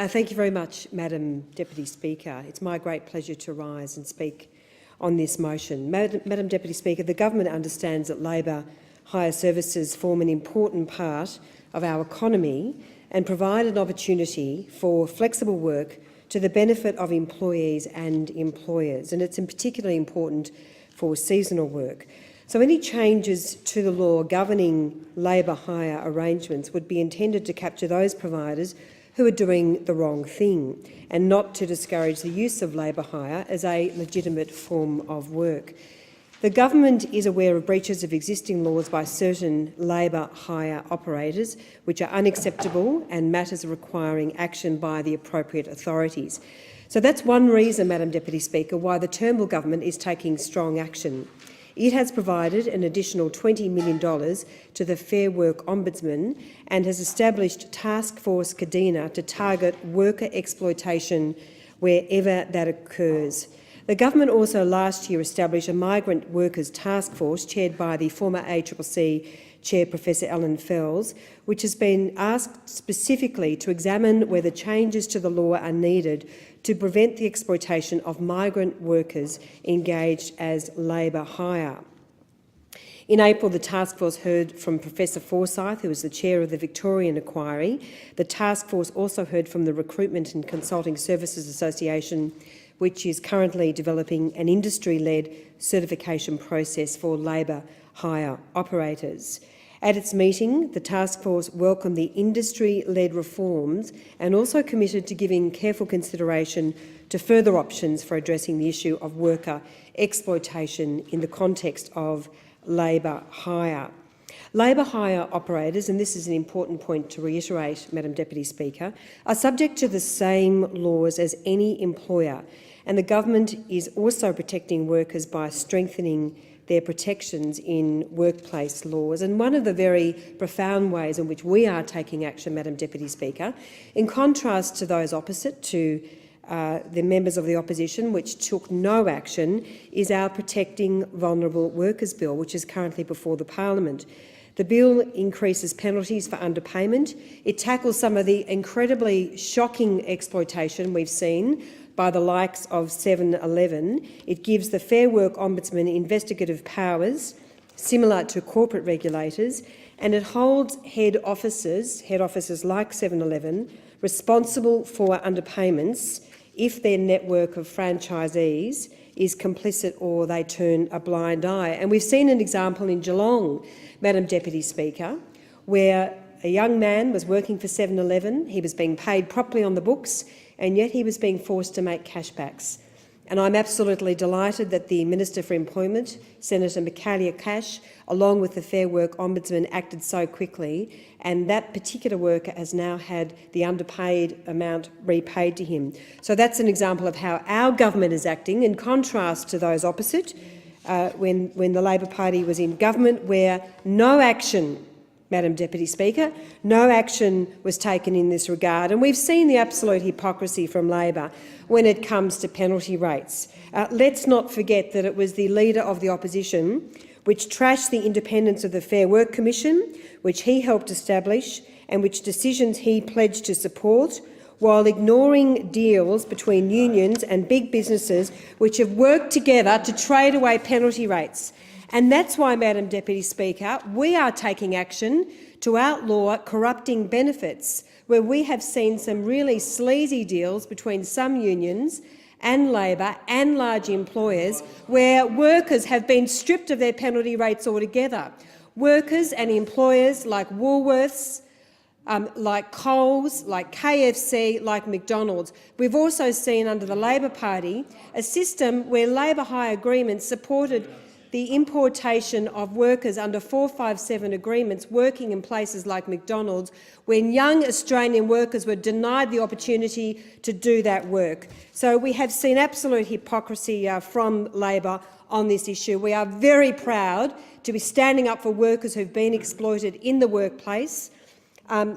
Thank you very much, Madam Deputy Speaker. It's my great pleasure to rise and speak on this motion. Madam Deputy Speaker, the government understands that labour hire services form an important part of our economy and provide an opportunity for flexible work to the benefit of employees and employers, and it's particularly important for seasonal work. So any changes to the law governing labour hire arrangements would be intended to capture those providers who are doing the wrong thing and not to discourage the use of labour hire as a legitimate form of work. The government is aware of breaches of existing laws by certain labour hire operators which are unacceptable and matters requiring action by the appropriate authorities. So that's one reason, Madam Deputy Speaker, why the Turnbull government is taking strong action. It has provided an additional $20 million to the Fair Work Ombudsman and has established Task Force Kadina to target worker exploitation wherever that occurs. The government also last year established a Migrant Workers Task Force chaired by the former ACCC Chair Professor Alan Fels, which has been asked specifically to examine whether changes to the law are needed to prevent the exploitation of migrant workers engaged as labour hire. In April, the task force heard from Professor Forsyth, who is the chair of the Victorian Inquiry. The task force also heard from the Recruitment and Consulting Services Association, which is currently developing an industry-led certification process for labour hire operators. At its meeting, the task force welcomed the industry-led reforms and also committed to giving careful consideration to further options for addressing the issue of worker exploitation in the context of labour hire. Labour hire operators, and this is an important point to reiterate, Madam Deputy Speaker, are subject to the same laws as any employer, and the government is also protecting workers by strengthening their protections in workplace laws. And one of the very profound ways in which we are taking action, Madam Deputy Speaker, in contrast to those opposite, to the members of the opposition, which took no action, is our Protecting Vulnerable Workers Bill, which is currently before the Parliament. The bill increases penalties for underpayment. It tackles some of the incredibly shocking exploitation we've seen by the likes of 7-Eleven. It gives the Fair Work Ombudsman investigative powers similar to corporate regulators, and it holds head offices like 7-Eleven, responsible for underpayments if their network of franchisees is complicit or they turn a blind eye. And we've seen an example in Geelong, Madam Deputy Speaker, where a young man was working for 7-Eleven. He was being paid properly on the books, and yet he was being forced to make cashbacks. And I'm absolutely delighted that the Minister for Employment, Senator Michaelia Cash, along with the Fair Work Ombudsman, acted so quickly, and that particular worker has now had the underpaid amount repaid to him. So that's an example of how our government is acting, in contrast to those opposite, when the Labor Party was in government, where no action, Madam Deputy Speaker, no action was taken in this regard. And we've seen the absolute hypocrisy from Labor when it comes to penalty rates. Let's not forget that it was the Leader of the Opposition which trashed the independence of the Fair Work Commission, which he helped establish and which decisions he pledged to support, while ignoring deals between unions and big businesses which have worked together to trade away penalty rates. And that's why, Madam Deputy Speaker, we are taking action to outlaw corrupting benefits, where we have seen some really sleazy deals between some unions and Labor and large employers, where workers have been stripped of their penalty rates altogether. Workers and employers like Woolworths, like Coles, like KFC, like McDonald's. We've also seen under the Labor Party a system where labour hire agreements supported the importation of workers under 457 agreements working in places like McDonald's, when young Australian workers were denied the opportunity to do that work. So we have seen absolute hypocrisy from Labor on this issue. We are very proud to be standing up for workers who've been exploited in the workplace.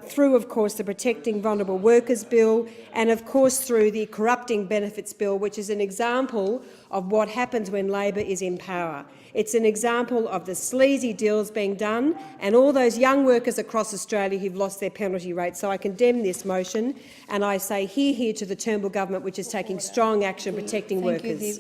through, of course, the Protecting Vulnerable Workers Bill and, of course, through the Corrupting Benefits Bill, which is an example of what happens when Labor is in power. It's an example of the sleazy deals being done and all those young workers across Australia who've lost their penalty rates. So I condemn this motion and I say hear, hear to the Turnbull government, which is taking strong action protecting workers.